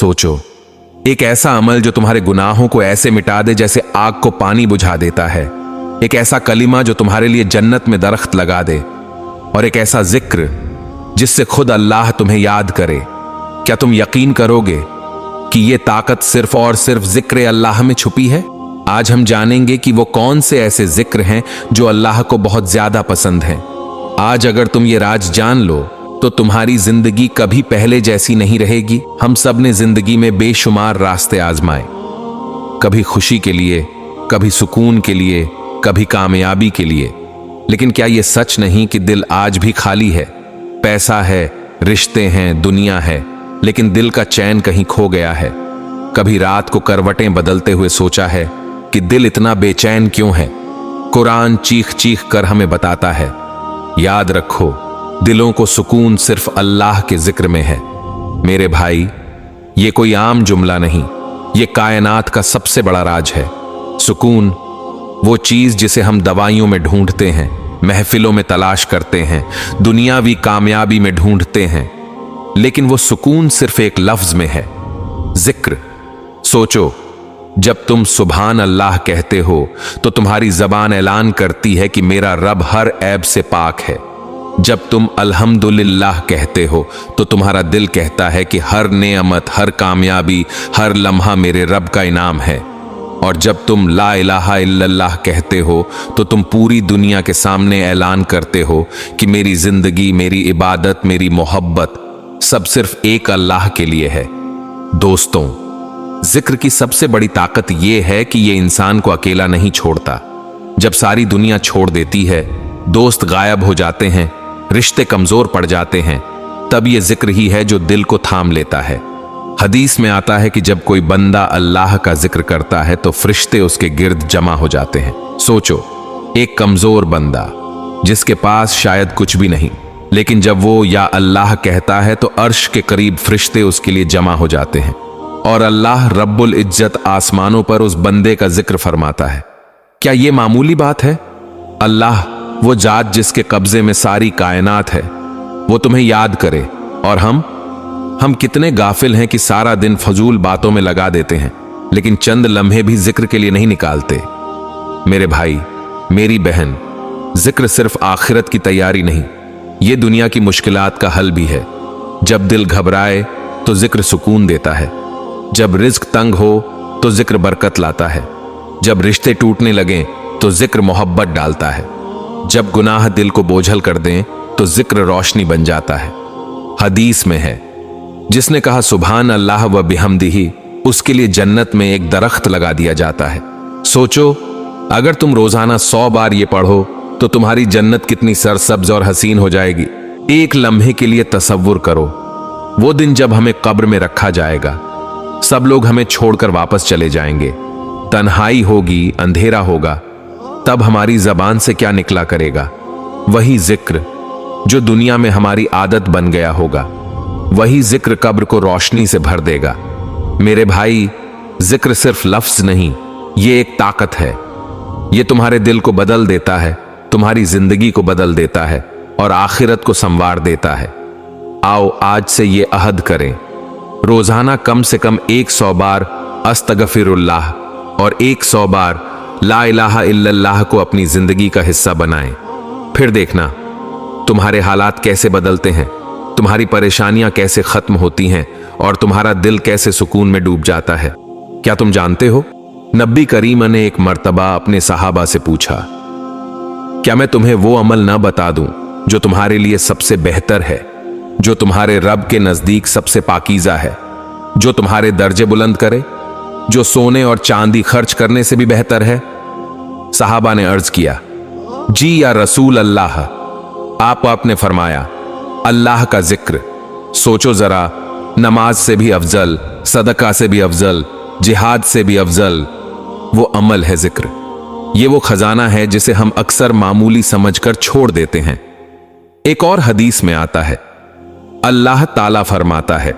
सोचो, एक ऐसा अमल जो तुम्हारे गुनाहों को ऐसे मिटा दे जैसे आग को पानी बुझा देता है, एक ऐसा कलिमा जो तुम्हारे लिए जन्नत में दरख्त लगा दे, और एक ऐसा जिक्र जिससे खुद अल्लाह तुम्हें याद करे। क्या तुम यकीन करोगे कि यह ताकत सिर्फ और सिर्फ जिक्र अल्लाह में छुपी है? आज हम जानेंगे कि वो कौन से ऐसे जिक्र हैं जो अल्लाह को बहुत ज्यादा पसंद हैं। आज अगर तुम ये राज जान लो तो तुम्हारी जिंदगी कभी पहले जैसी नहीं रहेगी। हम सब ने जिंदगी में बेशुमार रास्ते आजमाए, कभी खुशी के लिए, कभी सुकून के लिए, कभी कामयाबी के लिए, लेकिन क्या यह सच नहीं कि दिल आज भी खाली है? पैसा है, रिश्ते हैं, दुनिया है, लेकिन दिल का चैन कहीं खो गया है। कभी रात को करवटें बदलते हुए सोचा है कि दिल इतना बेचैन क्यों है? कुरान चीख चीख कर हमें बताता है, याद रखो, दिलों को सुकून सिर्फ अल्लाह के जिक्र में है। मेरे भाई, ये कोई आम जुमला नहीं, ये कायनात का सबसे बड़ा राज है। सुकून वो चीज जिसे हम दवाइयों में ढूंढते हैं, महफिलों में तलाश करते हैं, दुनियावी कामयाबी में ढूंढते हैं, लेकिन वो सुकून सिर्फ एक लफ्ज में है, जिक्र। सोचो, जब तुम सुभान अल्लाह कहते हो तो तुम्हारी जबान ऐलान करती है कि मेरा रब हर ऐब से पाक है। जब तुम अल्हम्दुलिल्लाह कहते हो तो तुम्हारा दिल कहता है कि हर नेमत, हर कामयाबी, हर लम्हा मेरे रब का इनाम है। और जब तुम ला इलाहा इल्लल्लाह कहते हो तो तुम पूरी दुनिया के सामने ऐलान करते हो कि मेरी जिंदगी, मेरी इबादत, मेरी मोहब्बत सब सिर्फ एक अल्लाह के लिए है। दोस्तों, जिक्र की सबसे बड़ी ताकत यह है कि यह इंसान को अकेला नहीं छोड़ता। जब सारी दुनिया छोड़ देती है, दोस्त गायब हो जाते हैं, रिश्ते कमजोर पड़ जाते हैं, तब यह जिक्र ही है जो दिल को थाम लेता है। हदीस में आता है कि जब कोई बंदा अल्लाह का जिक्र करता है तो फरिश्ते उसके गिर्द जमा हो जाते हैं। सोचो, एक कमजोर बंदा जिसके पास शायद कुछ भी नहीं, लेकिन जब वो या अल्लाह कहता है तो अर्श के करीब फरिश्ते उसके लिए जमा हो जाते हैं, और अल्लाह रब्बुल इज्जत आसमानों पर उस बंदे का जिक्र फरमाता है। क्या यह मामूली बात है? अल्लाह, वो जात जिसके कब्जे में सारी कायनात है, वो तुम्हें याद करे, और हम कितने गाफिल हैं कि सारा दिन फजूल बातों में लगा देते हैं, लेकिन चंद लम्हे भी जिक्र के लिए नहीं निकालते। मेरे भाई, मेरी बहन, जिक्र सिर्फ आखिरत की तैयारी नहीं, ये दुनिया की मुश्किलात का हल भी है। जब दिल घबराए तो जिक्र सुकून देता है, जब रिज्क तंग हो तो जिक्र बरकत लाता है, जब रिश्ते टूटने लगें तो जिक्र मोहब्बत डालता है, जब गुनाह दिल को बोझल कर दें तो जिक्र रोशनी बन जाता है। हदीस में है, जिसने कहा सुभान अल्लाह व बिहम्दिही, उसके लिए जन्नत में एक दरख्त लगा दिया जाता है। सोचो, अगर तुम रोजाना 100 बार ये पढ़ो तो तुम्हारी जन्नत कितनी सरसब्ज और हसीन हो जाएगी। एक लम्हे के लिए तसव्वुर करो, वो दिन जब हमें कब्र में रखा जाएगा, सब लोग हमें छोड़कर वापस चले जाएंगे, तन्हाई होगी, अंधेरा होगा, तब हमारी जबान से क्या निकला करेगा? वही जिक्र जो दुनिया में हमारी आदत बन गया होगा, वही जिक्र कब्र को रोशनी से भर देगा। मेरे भाई, जिक्र सिर्फ लफ्ज नहीं, ये एक ताकत है। ये तुम्हारे दिल को बदल देता है, तुम्हारी जिंदगी को बदल देता है, और आखिरत को संवार देता है। आओ आज से ये अहद करें, रोजाना कम से कम 100 बार अस्तगफिरुल्लाह और 100 बार ला इलाहा इल्लल्लाह को अपनी जिंदगी का हिस्सा बनाएं। फिर देखना तुम्हारे हालात कैसे बदलते हैं, तुम्हारी परेशानियां कैसे खत्म होती हैं, और तुम्हारा दिल कैसे सुकून में डूब जाता है। क्या तुम जानते हो, नबी करीम ने एक मर्तबा अपने सहाबा से पूछा, क्या मैं तुम्हें वो अमल न बता दूं जो तुम्हारे लिए सबसे बेहतर है, जो तुम्हारे रब के नजदीक सबसे पाकीज़ा है, जो तुम्हारे दर्जे बुलंद करे, जो सोने और चांदी खर्च करने से भी बेहतर है? सहाबा ने अर्ज किया, जी या रसूल अल्लाह। आपने फरमाया, अल्लाह का जिक्र। सोचो जरा, नमाज से भी अफजल, सदका से भी अफजल, जिहाद से भी अफजल वो अमल है जिक्र। ये वो खजाना है जिसे हम अक्सर मामूली समझकर छोड़ देते हैं। एक और हदीस में आता है, अल्लाह ताला फरमाता है,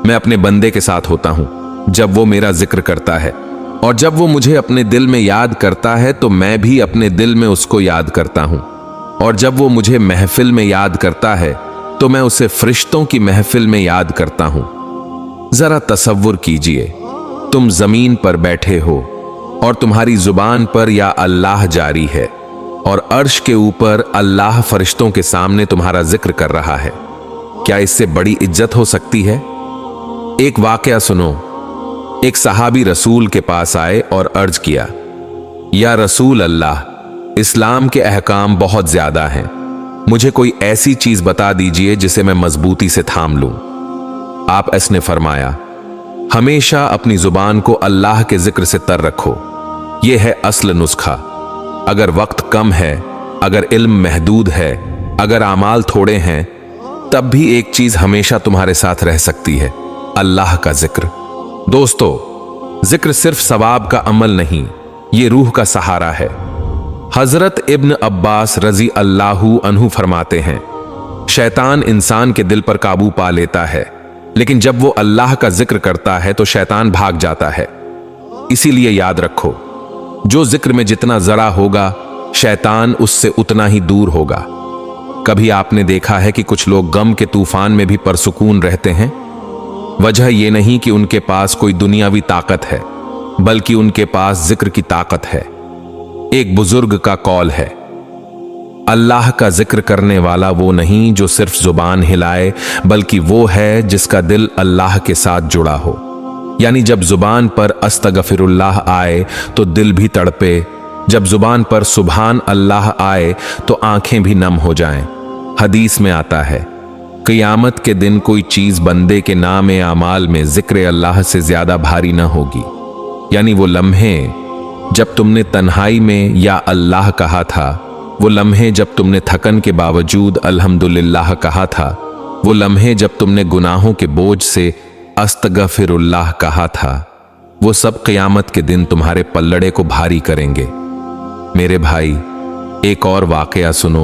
मैं अपने बंदे के साथ होता हूं जब वो मेरा जिक्र करता है, और जब वो मुझे अपने दिल में याद करता है तो मैं भी अपने दिल में उसको याद करता हूं, और जब वो मुझे महफिल में याद करता है तो मैं उसे फरिश्तों की महफिल में याद करता हूं। जरा तसव्वुर कीजिए, तुम जमीन पर बैठे हो और तुम्हारी जुबान पर या अल्लाह जारी है और अर्श के ऊपर अल्लाह फरिश्तों के सामने तुम्हारा जिक्र कर रहा है। क्या इससे बड़ी इज्जत हो सकती है? एक वाकया सुनो। एक सहाबी रसूल के पास आए और अर्ज किया, या रसूल अल्लाह, इस्लाम के अहकाम बहुत ज्यादा हैं, मुझे कोई ऐसी चीज बता दीजिए जिसे मैं मजबूती से थाम लूं। आप ने फरमाया, हमेशा अपनी जुबान को अल्लाह के जिक्र से तर रखो, यह है असल नुस्खा। अगर वक्त कम है, अगर इल्म महदूद है, अगर आमाल थोड़े हैं, तब भी एक चीज हमेशा तुम्हारे साथ रह सकती है, अल्लाह का जिक्र। दोस्तों, जिक्र सिर्फ सवाब का अमल नहीं, ये रूह का सहारा है। हजरत इब्न अब्बास रजी अल्लाहु अन्हु फरमाते हैं, शैतान इंसान के दिल पर काबू पा लेता है, लेकिन जब वो अल्लाह का जिक्र करता है तो शैतान भाग जाता है। इसीलिए याद रखो, जो जिक्र में जितना जरा होगा, शैतान उससे उतना ही दूर होगा। कभी आपने देखा है कि कुछ लोग गम के तूफान में भी परसुकून रहते हैं? वजह यह नहीं कि उनके पास कोई दुनियावी ताकत है, बल्कि उनके पास जिक्र की ताकत है। एक बुजुर्ग का कौल है, अल्लाह का जिक्र करने वाला वो नहीं जो सिर्फ जुबान हिलाए, बल्कि वो है जिसका दिल अल्लाह के साथ जुड़ा हो। यानी जब जुबान पर अस्तगफिरुल्लाह आए तो दिल भी तड़पे, जब जुबान पर सुभान अल्लाह आए तो आंखें भी नम हो जाएं। हदीस में आता है, क़ियामत के दिन कोई चीज बंदे के नाम आमाल में जिक्र अल्लाह से ज्यादा भारी ना होगी। यानी वो लम्हे जब तुमने तन्हाई में या अल्लाह कहा था, वो लम्हे जब तुमने थकन के बावजूद अल्हम्दुलिल्लाह कहा था, वो लम्हे जब तुमने गुनाहों के बोझ से अस्तगफिरुल्लाह कहा था, वो सब क़ियामत के दिन तुम्हारे पल्लड़े को भारी करेंगे। मेरे भाई, एक और वाकया सुनो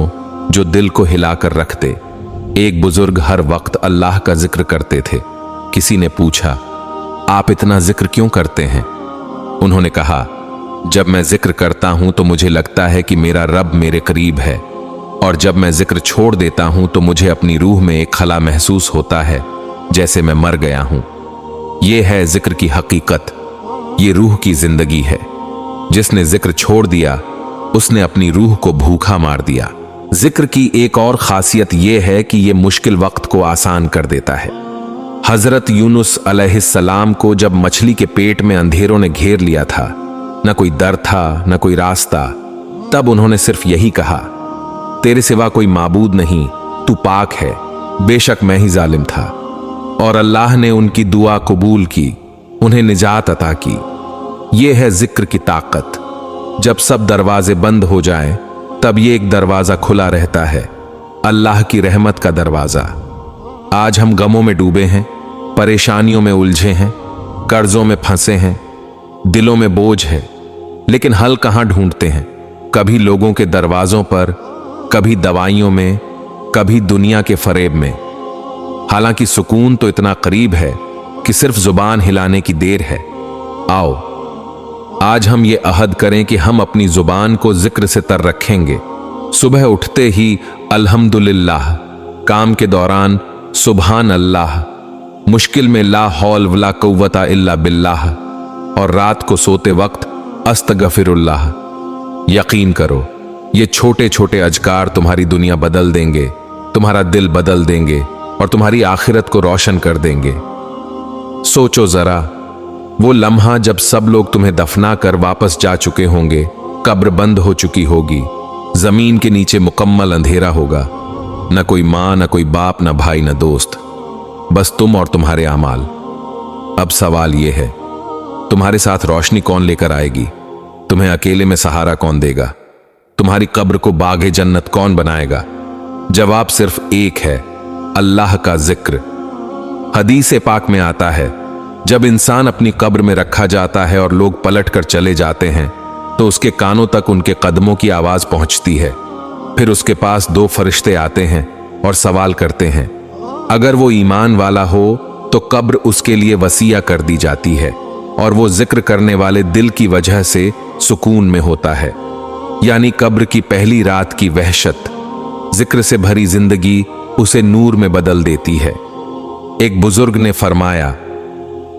जो दिल को हिलाकर रख दे। एक बुजुर्ग हर वक्त अल्लाह का जिक्र करते थे। किसी ने पूछा, आप इतना जिक्र क्यों करते हैं? उन्होंने कहा, जब मैं जिक्र करता हूं तो मुझे लगता है कि मेरा रब मेरे करीब है, और जब मैं जिक्र छोड़ देता हूं तो मुझे अपनी रूह में एक खला महसूस होता है, जैसे मैं मर गया हूं। यह है जिक्र की हकीकत, ये रूह की जिंदगी है। जिसने जिक्र छोड़ दिया, उसने अपनी रूह को भूखा मार दिया। जिक्र की एक और खासियत यह है कि यह मुश्किल वक्त को आसान कर देता है। हजरत यूनुस अलैहिस्सलाम को जब मछली के पेट में अंधेरों ने घेर लिया था, न कोई दर था, न कोई रास्ता, तब उन्होंने सिर्फ यही कहा, तेरे सिवा कोई माबूद नहीं, तू पाक है, बेशक मैं ही जालिम था। और अल्लाह ने उनकी दुआ कबूल की, उन्हें निजात अता की। यह है जिक्र की ताकत। जब सब दरवाजे बंद हो जाएं, तब ये एक दरवाजा खुला रहता है, अल्लाह की रहमत का दरवाजा। आज हम गमों में डूबे हैं, परेशानियों में उलझे हैं, कर्जों में फंसे हैं, दिलों में बोझ है, लेकिन हल कहां ढूंढते हैं? कभी लोगों के दरवाजों पर, कभी दवाइयों में, कभी दुनिया के फरेब में। हालांकि सुकून तो इतना करीब है कि सिर्फ जुबान हिलाने की देर है। आओ आज हम ये अहद करें कि हम अपनी जुबान को जिक्र से तर रखेंगे। सुबह उठते ही अल्हम्दुलिल्लाह, काम के दौरान सुभान अल्लाह, मुश्किल में ला हौल वला कुव्वता इल्ला बिल्लाह, और रात को सोते वक्त अस्तगफिरुल्लाह। यकीन करो, ये छोटे छोटे अजकार तुम्हारी दुनिया बदल देंगे, तुम्हारा दिल बदल देंगे और तुम्हारी आखिरत को रोशन कर देंगे। सोचो जरा, वो लम्हा जब सब लोग तुम्हें दफना कर वापस जा चुके होंगे, कब्र बंद हो चुकी होगी, जमीन के नीचे मुकम्मल अंधेरा होगा, न कोई माँ, न कोई बाप, न भाई, न दोस्त, बस तुम और तुम्हारे अमाल। अब सवाल यह है, तुम्हारे साथ रोशनी कौन लेकर आएगी? तुम्हें अकेले में सहारा कौन देगा? तुम्हारी कब्र को बागे जन्नत कौन बनाएगा? जवाब सिर्फ एक है, अल्लाह का जिक्र। हदीस पाक में आता है, जब इंसान अपनी कब्र में रखा जाता है और लोग पलट कर चले जाते हैं, तो उसके कानों तक उनके कदमों की आवाज पहुंचती है। फिर उसके पास दो फरिश्ते आते हैं और सवाल करते हैं। अगर वो ईमान वाला हो तो कब्र उसके लिए वसीया कर दी जाती है, और वो जिक्र करने वाले दिल की वजह से सुकून में होता है। यानी कब्र की पहली रात की वहशत, जिक्र से भरी जिंदगी उसे नूर में बदल देती है। एक बुजुर्ग ने फरमाया,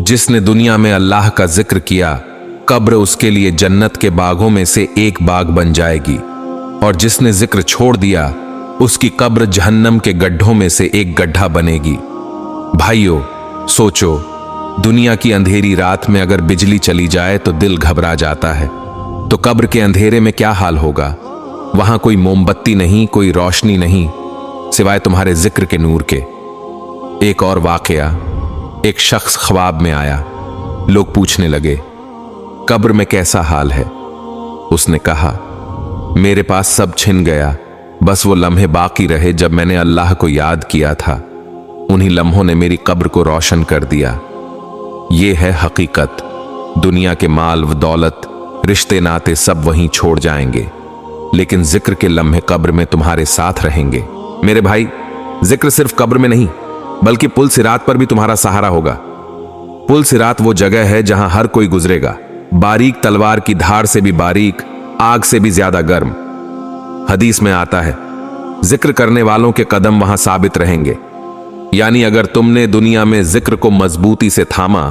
जिसने दुनिया में अल्लाह का जिक्र किया, कब्र उसके लिए जन्नत के बागों में से एक बाग बन जाएगी, और जिसने जिक्र छोड़ दिया उसकी कब्र जहन्नम के गड्ढों में से एक गड्ढा बनेगी। भाइयों, सोचो, दुनिया की अंधेरी रात में अगर बिजली चली जाए तो दिल घबरा जाता है, तो कब्र के अंधेरे में क्या हाल होगा? वहां कोई मोमबत्ती नहीं, कोई रोशनी नहीं, सिवाय तुम्हारे जिक्र के नूर के। एक और वाकया, एक शख्स ख्वाब में आया। लोग पूछने लगे, कब्र में कैसा हाल है? उसने कहा, मेरे पास सब छिन गया, बस वो लम्हे बाकी रहे जब मैंने अल्लाह को याद किया था। उन्हीं लम्हों ने मेरी कब्र को रोशन कर दिया। ये है हकीकत। दुनिया के माल व दौलत, रिश्ते नाते सब वहीं छोड़ जाएंगे, लेकिन जिक्र के लम्हे कब्र में तुम्हारे साथ रहेंगे। मेरे भाई, जिक्र सिर्फ कब्र में नहीं बल्कि पुल सिरात पर भी तुम्हारा सहारा होगा। पुल सिरात वो जगह है जहां हर कोई गुजरेगा, बारीक तलवार की धार से भी बारीक, आग से भी ज्यादा गर्म। हदीस में आता है, जिक्र करने वालों के कदम वहां साबित रहेंगे। यानी अगर तुमने दुनिया में जिक्र को मजबूती से थामा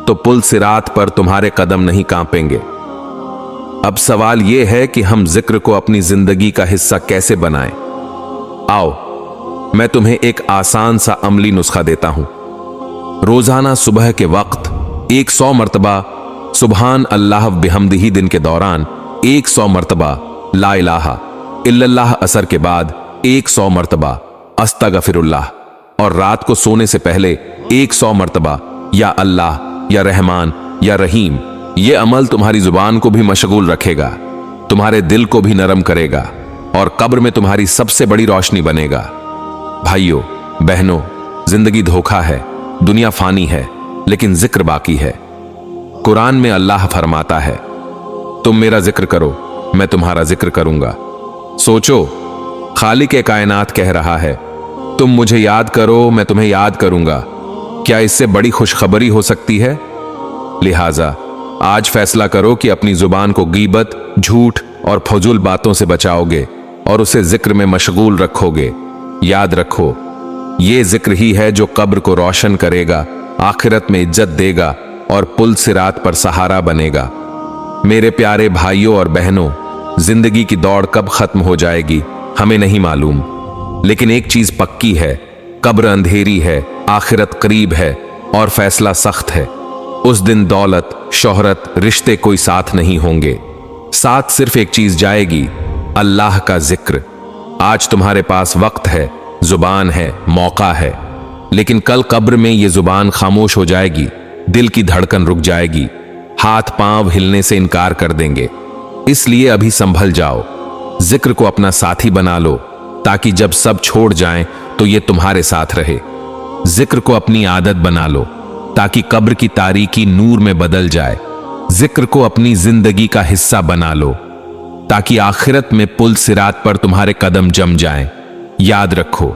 तो पुल सिरात पर तुम्हारे कदम नहीं कांपेंगे। अब सवाल यह है कि हम जिक्र को अपनी जिंदगी का हिस्सा कैसे बनाएं? आओ, मैं तुम्हें एक आसान सा अमली नुस्खा देता हूं। रोजाना सुबह के वक्त 100 मर्तबा सुबहान अल्लाह बिहम्दिही, दिन के दौरान 100 मर्तबा ला इलाहा इल्लल्लाह, असर के बाद 100 मर्तबा अस्तगफिरुल्लाह, और रात को सोने से पहले 100 मर्तबा या अल्लाह या रहमान या रहीम। यह अमल तुम्हारी जुबान को भी मशगूल रखेगा, तुम्हारे दिल को भी नरम करेगा और कब्र में तुम्हारी सबसे बड़ी रोशनी बनेगा। भाइयों बहनों, जिंदगी धोखा है, दुनिया फानी है, लेकिन जिक्र बाकी है। कुरान में अल्लाह फरमाता है, तुम मेरा जिक्र करो, मैं तुम्हारा जिक्र करूंगा। सोचो, खालिक कायनात कह रहा है, तुम मुझे याद करो, मैं तुम्हें याद करूंगा। क्या इससे बड़ी खुशखबरी हो सकती है? लिहाजा आज फैसला करो कि अपनी जुबान को गीबत, झूठ और फजूल बातों से बचाओगे और उसे जिक्र में मशगूल रखोगे। याद रखो, ये जिक्र ही है जो कब्र को रोशन करेगा, आखिरत में इज्जत देगा और पुल सिरात पर सहारा बनेगा। मेरे प्यारे भाइयों और बहनों, जिंदगी की दौड़ कब खत्म हो जाएगी हमें नहीं मालूम, लेकिन एक चीज पक्की है, कब्र अंधेरी है, आखिरत करीब है और फैसला सख्त है। उस दिन दौलत, शोहरत, रिश्ते कोई साथ नहीं होंगे। साथ सिर्फ एक चीज जाएगी, अल्लाह का जिक्र। आज तुम्हारे पास वक्त है, जुबान है, मौका है, लेकिन कल कब्र में ये जुबान खामोश हो जाएगी, दिल की धड़कन रुक जाएगी, हाथ पांव हिलने से इनकार कर देंगे। इसलिए अभी संभल जाओ, जिक्र को अपना साथी बना लो, ताकि जब सब छोड़ जाएं तो ये तुम्हारे साथ रहे। जिक्र को अपनी आदत बना लो, ताकि कब्र की तारीकी नूर में बदल जाए। जिक्र को अपनी जिंदगी का हिस्सा बना लो, ताकि आखिरत में पुल सिरात पर तुम्हारे कदम जम जाएं। याद रखो,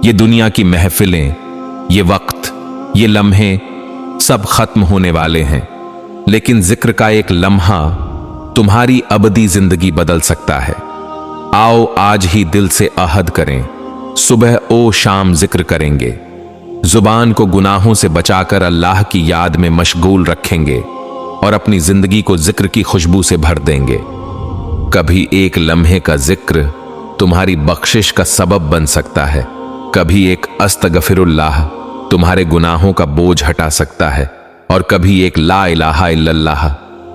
ये दुनिया की महफिलें, ये वक्त, ये लम्हे सब खत्म होने वाले हैं, लेकिन जिक्र का एक लम्हा तुम्हारी अबदी जिंदगी बदल सकता है। आओ आज ही दिल से अहद करें, सुबह ओ शाम जिक्र करेंगे, जुबान को गुनाहों से बचाकर अल्लाह की याद में मशगूल रखेंगे और अपनी जिंदगी को जिक्र की खुशबू से भर देंगे। कभी एक लम्हे का जिक्र तुम्हारी बख्शिश का सबब बन सकता है, कभी एक अस्तगफिरुल्लाह तुम्हारे गुनाहों का बोझ हटा सकता है, और कभी एक ला इलाहा इल्लल्लाह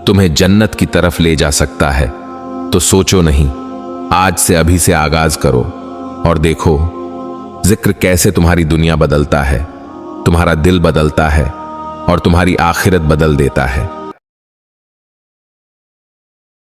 तुम्हें जन्नत की तरफ ले जा सकता है। तो सोचो नहीं, आज से अभी से आगाज करो और देखो जिक्र कैसे तुम्हारी दुनिया बदलता है, तुम्हारा दिल बदलता है और तुम्हारी आखिरत बदल देता है।